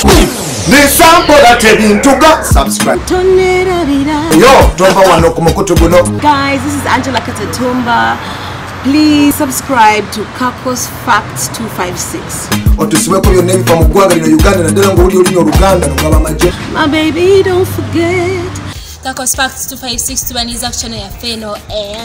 ne sample that ebintuga subscribe yo tomba wano ku mukutu guno. Guys, this is Angela Katatumba. Please subscribe to Kakos Facts 256. Otusiweko byonna ebifa mu ggwanga lino Uganda naddala ng'oli olina Oluganda n'ogaba amagye. My baby, don't forget. Kakos Facts 256 tubaniza ku channel ya Feno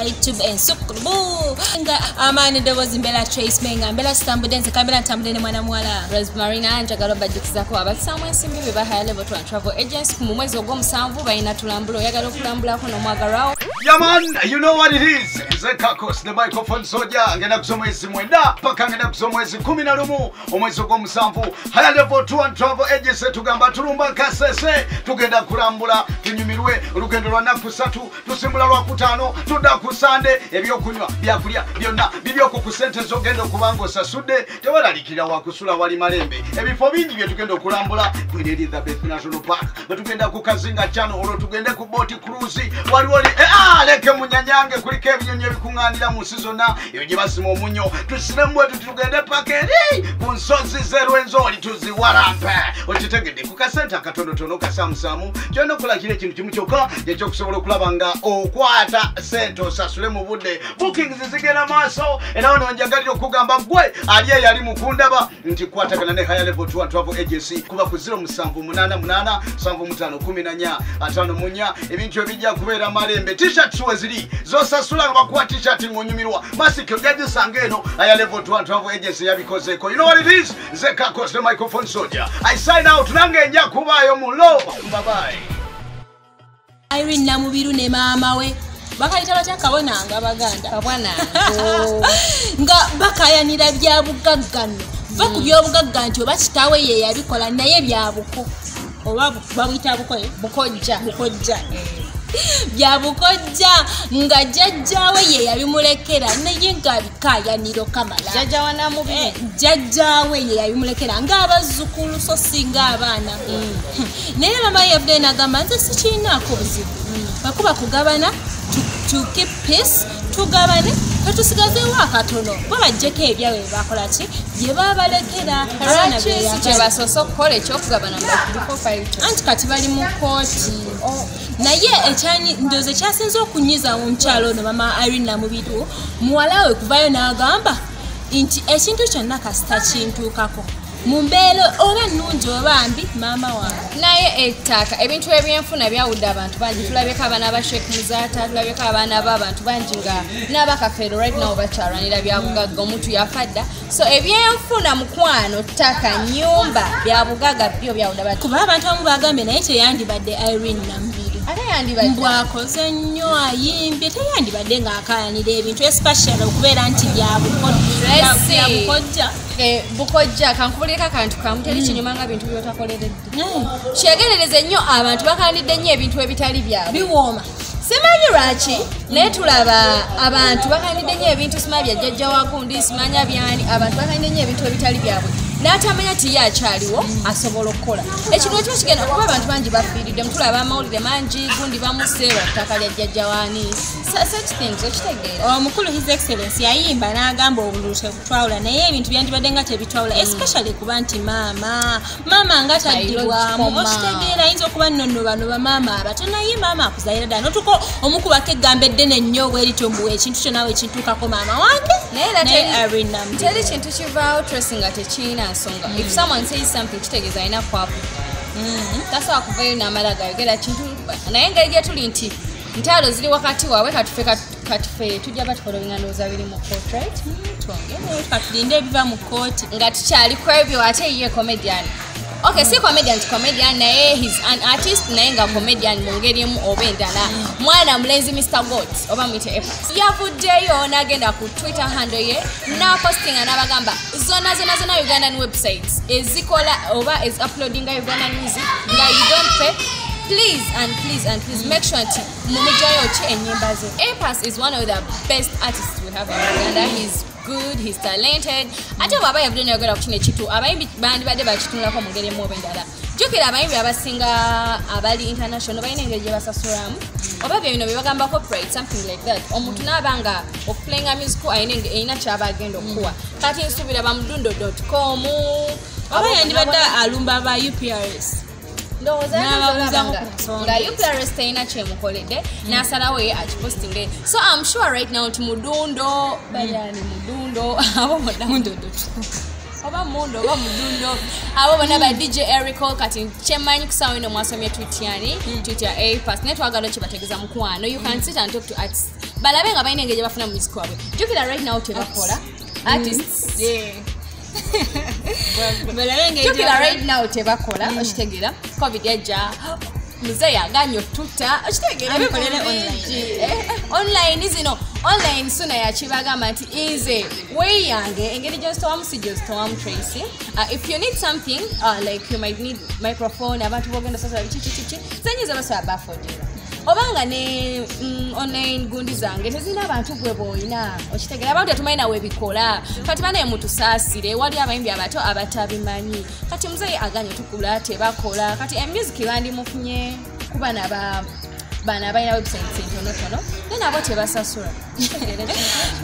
YouTube and Sukulubu. Nga amani ndobozi mbela Trace Menga mbela Stambudense kambela Ntambudene mwana mwala. Rosemarina Anjagalo bajikizako abasamwe simbi beba high level travel agency ku mwezi ogw'omusanvu bayina tulambulo yagala okulambulako n'omwagalwawo. Yeah man, you know what it is. It's a Kakos, the microphone soldier. Ngenda kusomwezi mwenda paka ngenda kusomwezi 11 omwezi ogw'omusanvu high level tour and travel agency tugamba tulumba kasese tugenda kulambula tunyumirwe olugendo lwa naku 3 tusimbula lwa 5 tudda ku Sunday ebyokunywa byakulya byonna bibyoko ku sente zogenda okubanga osasudde tewalalikira wakusula wali malembe ebifo bingi bye tugenda okulambula Queen Elizabeth National Park batugenda ku Kazinga Channel olwo tugende ku boat cruise wali leke munyanyange kuliko ebinyonyi ebikuŋŋaanira mu nsi zonna ebyo gye basima omunyo tusiremu wetu tugende paka eri ku nsozi z'Erwenzori tuziwalampe okitegedde ku kasente akatonotono kasamusamu kyonna okulakira ekintu kimu kyokka ekyokusobola okulaba nga okwata sente osasule mu budde bookings zigenda maaso era wano njagalira okugamba gwe ali eyali mukundaba nti kwatagana ne high level tour and travel agency kuba ku 0788 7514 54 ebintu ebijja kubeera malembe t-shirts weziri zosasula nga bakuwa t-shirt ng'onyumirwa masiki ojagisanga eno high level tour and travel agency yabikozeeko. You know what it is? Nze Kakos the microphone soldier. I sign out nange nja kubaayo mulo. Bye bye. Irene Namubiru ne mama we bakayita batya kabona nga baganda kabwana nga bakayanira bya bugaggano baku byobugagga nti oba kitawe ye yabikola naye byabuko oba babuyita bukojja byabukojja nga jjajjawe ye yabimulekera naye nga bikayaniro kamala jjajjawe ye yabimulekera ng'abazzukulu so singa abaana naye mama yabudde n'agamba nze sikiinaako buzibu bakuba kugabana to keep peace tugabane katusigazeewo akatono bo bajjeko ebyabwe bakola ki bye babalekera abaana bebasoose okukola ekyokugabana anti kati bali mu kooti naye ekyanyi ndoze kyasinze okunyiza mu mukyalo ono mama Irene Namubiru muwala we kuvayo n'agamba nti ekintu kyonna kasita kintuukako mu mbeera oba nnungi oba mbi maama wange naye ettaka ebintu ebyenfuna byawudde abantu bangi tulabeko abaana ba Sheikh Muzata tulabeko abaana b'abantu bangi nga n'abakafeero right now bakyalwanira byabugagga omuntu yafadda so ebyenfuna mukwano ttaka nyumba byabugagga byo byawudde abantu kuba abantu abamu bagambye naye teyandibadde Irene Namubiru mbwakoze nnyo ayimbye teyandibadde ng'akayanira ebintu especially okubeera nti byabukojja bukojja kankubuleka kantu kamu teri kinyuma nga bintu byotakoleredde kyegerereze nnyo abantu bakanidde nnyo ebintu ebitali byabwe biwooma simanyi lwaki naye tulaba abantu bakanidde nnyo ebintu simanya bya jjajja wagundi simanya byani abantu bakanidde nnyo ebintu ebitali byabwe n'atamanya ti ye akyaliwo asobola okukola ekintu ekiba kigenda kuba abantu bangi bafiiridde mutulaba amawulire mangi gundi bamuseera ttaka lya jjajja waani such things okitegeera omukulu his excellence yayimba n'agamba obululu tebutwawula naye ebintu byandibadde nga tebitwawula especially kuba nti maama nga taddibwamu okitegeera ayinza okuba nonno bano bamaama abato naye maama akuzaira ddala notuko omukubako eggambo eddene nnyo bweritombuwa ekintu kyonawe ekintuukako maama wange teri kintu kivaawo Tracy nga tekiina nsonga if someone says something kitegeeza alina kwapu tasobola kuvayo n'amala gayogera kintu naye engeri gye tuli nti ntalo ziri wakati waabwe katufe tujja batukolowinga ndowooza biri mu court right katulinde ebiva mu kooti nga tukyali ku ebyo ate ye comedian okay si comedian naye he's an artist naye nga comedian mu ngeri emu oba endala mwana mulenzi Mr. Goat oba mwite Epas yavuddeyo n'agenda ku Twitter handle ye n'apostinga n'abagamba zona Ugandan websites ezikola oba is uploading Ugandan music nga you don't pay please make sure nti mumujayo ki ennyimba ze. Epas is one of the best artists we have in Uganda. He's good, he's talented. Ate bwaba yavudde n'ayogera ku kino ekitu abayimbi bandibadde bakitunulako mu ngeri emu oba endala jukira abayimbi abasinga abali international balina engeri gye basasulamu oba bino bye bagamba corporate something like that omuntu n'abanga okuplayinga music ayina kyaba agenda okuwa kati nsubira bamudundo.com oba yandibadde alumba ba UPRS nga UPRS tayina kyemukoledde n'asalawo ye akipostinge so I'm sure right now nti mudundo bajani mudundo abo mudundo.com oba mundo oba mudundo abo bana ba DJ Erico kati chemanyi kusawo ino mwasomye Twitter A-Pass netwagalo kibategeza mukwano you can sit and talk to artists balabe nga bayina engeri bafuna mu music wabwe jukira right now tebakola artists jukira right now tebakola okitegera covid yajja muze yaganyo tuta okitegera online zino online suna yakibagamba nti ize weyange engeri gyositowamu si gyositowamu Tracy if you need something like you might need microphone abantu bogenda sasa bichichichichi zenyiza basaba bafodera obanga ne online gundi zange tezina abantu gwe boyina okitegera abantu tumaina webikola kati bane mutusaasire wali abayimbi abato abatabimanyi kati muze aganye tukula tebakola kati music bandi mufunye kuba bana bayina website entonotono nabo tebasasula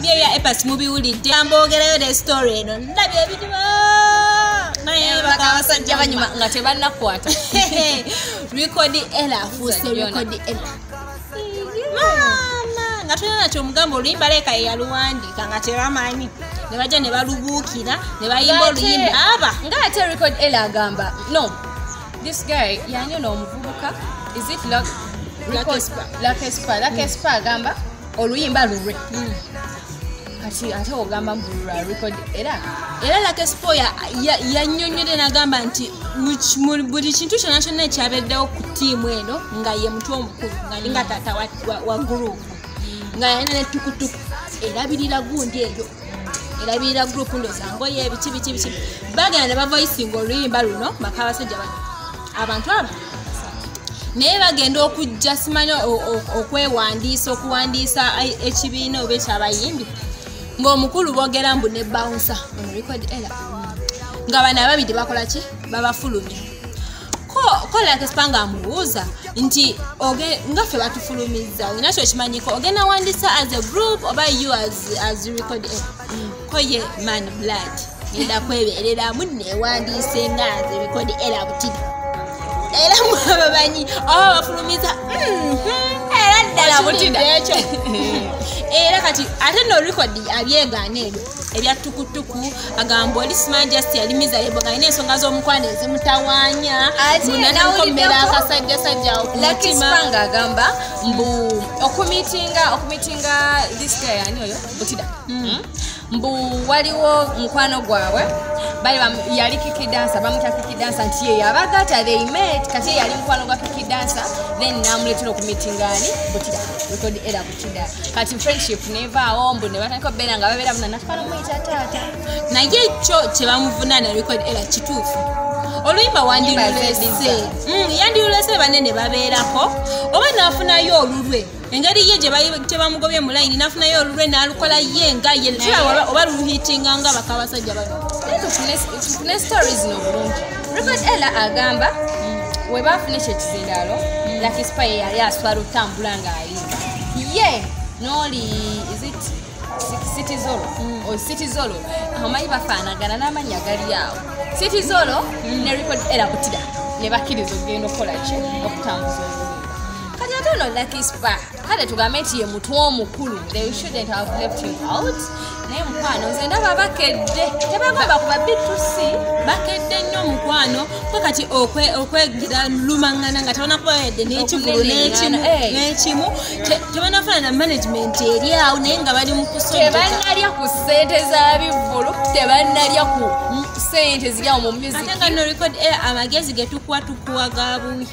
bye ya A-Pass mubiwulidde ambogerayo the story eno ndabye ebidiba naye bakawasajja banyuma nga tebannakwata record error fuse record error mama nga tulina nakyo omugambo oluyimba leka yaluwandika nga tebamanyi ne bajja ne balubuukira ne bayimba oluyimba aba nga ate record error agamba no this guy yani ono omuvubuka is it Lakespa agamba oluyimba lulwe kati ate ogamba mbulula record era Lakespa yannyonnyodde n'agamba nti buli kintu kyonna kyonna ekyabeddewo ku ttiimu eno nga ye mutwe omukulu nga linga taata wa gurupu nga yalina nettukutuku erabirira gundi eyo erabirira gurupu ndozangoye biki bagenda ne bavoicinga oluyimba luno bakabasajja bano abantu aba naye bagenda okujja simanyi okuwandiisa ekibiina oba ekyabayimbi ng'omukulu boogera mbu ne bouncer ono record error nga bano ababiri bakola ki babafulumya ko Lakespa nga amubuuza nti nga ffe batufulumizza olina kyo kimanyiko ogenda wandiisa as a group oba you as record error ko ye man blood ngenda kwebereramu newandiise nga as record error butiri era mwababanyi bafulumiza era ddala butida ekyo era kati ate no record abyegaana ebyo ebyattukutuku agamba oli smart just yalimiza yeboga alina ensonga z'omukwano ezimutawaanya munanakomera akasajjasajja Lakespa nga agamba mbu okumitinga this guy ani oyo butida mbu waliwo mukwano gwabwe yali Kiki Dancer bamuta Kiki Dancer nti ye yabagata they met kati yali mukwano gwa Kiki Dancer then namuletera okumitingani butida record error butida kati friendship never mbu ne batandika okubeera nga babeera muna natufana muyita taata naye ekyo kye bamuvunana record error kituufu oluyimba wandilulese yandilulese banene babeerako oba nafunayo olulwe engeri ye gye bamugobye mu line nafunayo olulwe n'alukola ye nga ye oba luluhitinga nga bakabasajja bano tufune stories no bulungi record error agamba we bafuna ekyo ekizindaalo Lakespa ye yali aswala otambula ng'ayimba ye noli is it City Zolo or City Zolo amanyi bafaanagana n'amannya gali awo City Zolo ne record error butida ne bakkiriza okugenda okukola ki okutambuza oluyimba kati ate ono Lakespa kale tugambe nti ye mutwe omukulu they shouldn't have left him out naye mukwano nze ndaba bakedde tebagomba kuba B2C bakedde nnyo omukwano kwe kati okwegira lumaŋŋana nga tebanakubawedde n'ekigulu n'ekimu tebanafuna na management eri awo naye nga bali mu kusojjeka tebannalya ku ssente za bivulu tebannalya ku ssente ziryawo mu music ate nga no record amagezi ge tukuwa ga buwi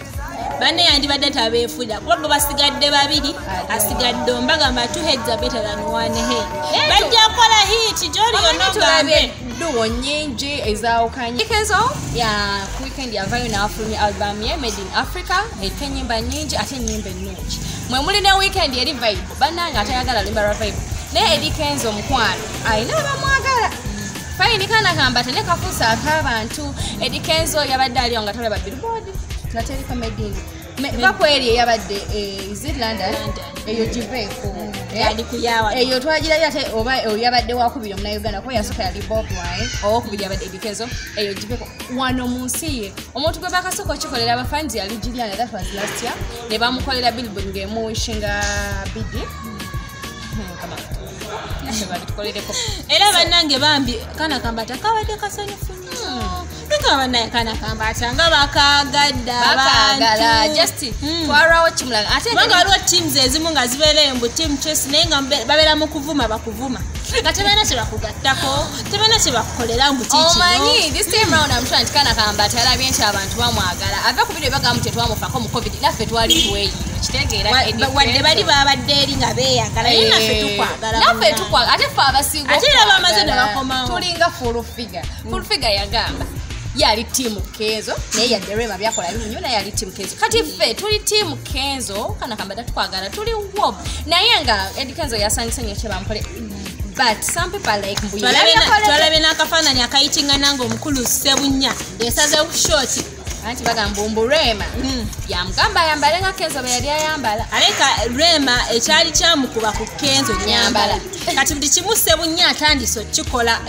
banne yandibadde tabeefuda kuba basigadde babiri asigadde ombagamba two heads are better than one head bajja kola hit joli onogambe duo nyingi ezaawukanye Kezo ya weekend yavayo n'afulumya album ye Made in Africa eriko ennyimba nyingi ate ennyimba ennungi mwe muli ne weekend eri vibe bannange atayagala lumba lwa vibe naye Eddie Kenzo omukwano alina abamwagala fine kana kamba tene kafusa akabantu Eddie Kenzo yabadde ali nga tolaba billboard nateri comedy bakweri yabadde is it London eyo Jibeko ali kuyawa eyo twagira ate oba yabadde wakubira mu Uganda ko yasuka yali Bob Wine okubira yabadde Eddie Kenzo eyo Jibeko wano munsi ye omuntu gwe bakasoko kikolera abafanzi yali Juliana that was last year ne bamukolera billboard ngemu shinga bidi era bannange bambi kana kambata kabadde kasanyufu nnyo nga bannaye kana kambata nga bakagadda bakagala just twarawo kimulaga ate nga waliwo teams ezimu nga zibeereyo mbu team choice naye nga babeera mu kuvuma bakuvuma nga tebalina kye bakugattako tebalina kye bakukolera mbu kikino omanyi this time round I'm trying to kana kambata alabye nti abantu bamwagala ava ku video bagamu tetwamufako mu covid naffe twali tuweyi kitegeera wadde bali babadde eri nga beeyagala naye naffe tukwagala naffe tukwagala ate ffe abasinga ate era bamaze ne bakomawo tulinga full figure yagamba yali team Kenzo naye yadde Rema byakola binyo naye yali team Kenzo kati ffe tuli team Kenzo kana kambata tukwagala tuli wob naye nga Eddie Kenzo yasanyusa kye bampole but some people like mbuyi twalabe n'akafaananyi akayitinga nange omukulu Sebunya yesazeewo short anti bagamba Rema yamugamba ayambale nga Kenzo bwe yali ayambala aleka Rema ekyali kyamukuba ku Kenzo nyambala kati buli kimu Sebunya atandise okikola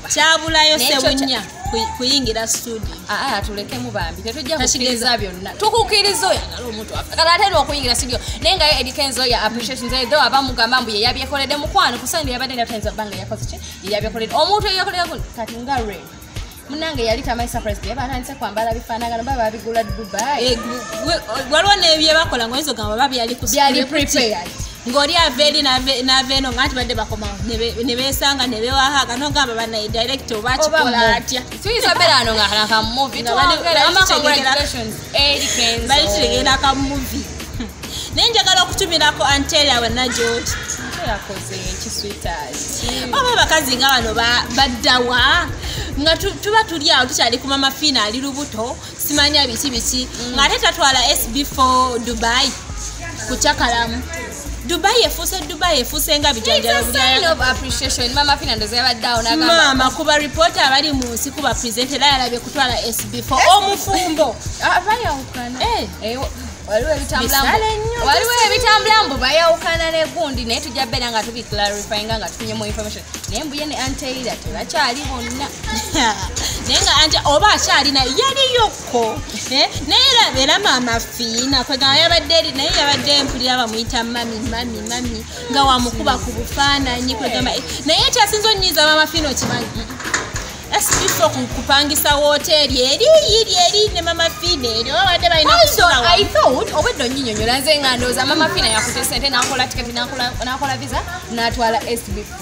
kyabulayo Sebunya kuyingira studio tulekemu bambi tetujja kukiriza byonna tukukiriza oyagala omuntu kala atera okuyingira studio naye nga Eddie Kenzo ya appreciation ze though abamugamba mbu yeyabyekoledde mukwano kusandi yabadde ndatayinza banga yakoze ki yeyabyekoledde omuntu eyakoledde kati nga Rema munange yali tamai surprise bye batandise kwambala bifaanagano baba babigula Dubai waliwo n'ebye bakola ng'oyinza ogamba babi yali ku byali prepared ng'oli aveeri n'aveeno nga nti badde bakomawo ne beesanga ne bewahaga n'ogamba banaye direct oba akikola atya tuyinza beera ano nga nakamuvi bali tutegera kamuvi naye njagala okutumirako Antelia wenna George yakoze kisweetheart oba abakazi nga bano baddawa nga tuba tuli awo tukyali ku mama Fina ali lubuto simanya biki nga ate tatwala SB4 Dubai kukyakalamu Dubai efuuse nga bijanjalo bulaya of appreciation mama Fina ndoze yabaddawo n'agamba mama kuba reporter abali mu nsi kuba presenter era yalabye kutwala SB4 omufumbo abayawukana waliwo ebitambula mbu bayawukana negundi naye tujja beera nga tubiclarifyinga nga tufunyemu information naye mbuye ne Antelia tebakyali bonna naye nga ante oba akyalina yaliyokko naye era mama Fina kwegamba yabadde eri naye yabadde mpulira bamuyita mami nga wamukuba ku bufaananyi kwegamba naye ekyasinza onnyiza mama Fina okimanyi SB4 kupangisa hoteli eri ne mama Fina eri obadde balina kusula I thought obeddo nyinyonyola nze nga ndowooza mama Fina yakute sente n'akola tiketi n'akola visa n'atwala SB4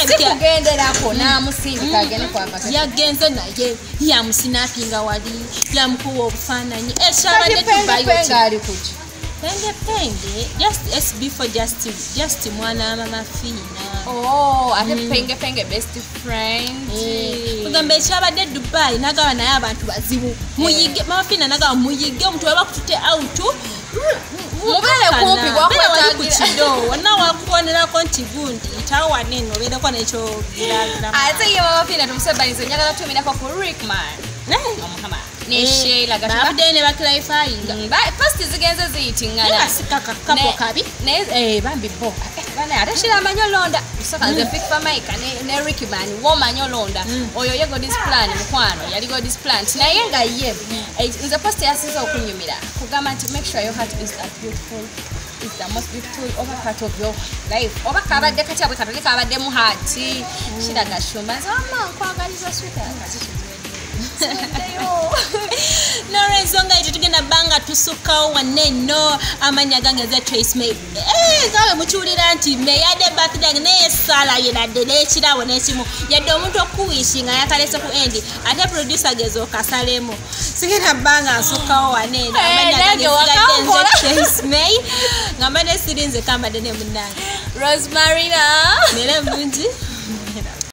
sikugenderako n'amusindika agende kwakasa yagenze naye yamusinapinga wali yamukuwa obufaananyi ekyabadde tubayoali kuki penge just SB4 just mwana mama Fina ate penge best friend kugamba ekyabadde Dubai nagaba naye abantu bazibu muyige mama Fina nagaba muyige omuntu waba kutute out mubere kumpi gwakwetagira wonna wakubonerako nti gundi tawa neno obeereko nekyo ate ye mama Fina tumusebanize njagala tutumirako ku Rickman omukama Sheila gatababude ne baklarifyinga first zigenze ziyitingana kapo kabi bambi bo bana ate Sheila amanyi olonda usaka nze pick Mike ne Rickman womanyi olonda oyo ye God's plan mukwano yali God's plan naye nga ye nze first yasiza okunyumira kugamba nti make sure your heart is beautiful is the most beautiful over part of your life oba kabadde katyabwe katole kabadde mu heart Sheila gashumba nzama nkwagaliza sweetheart norensonga ekyo tugenda banga tusukkawo waneno amanya gange ze Trace May gawe mukiwulira nti meyadde birthday naye sala yenadde n'ekirabo n'ekimu yadde omuntu okuwishinga yakalese ku endi ate producer gezo kasalemu sigenda banga nsukkawo waneno amanya gange zigadde nze Trace May ngamba ne sirinze kambadde ne munnange Rosemarina nere mungi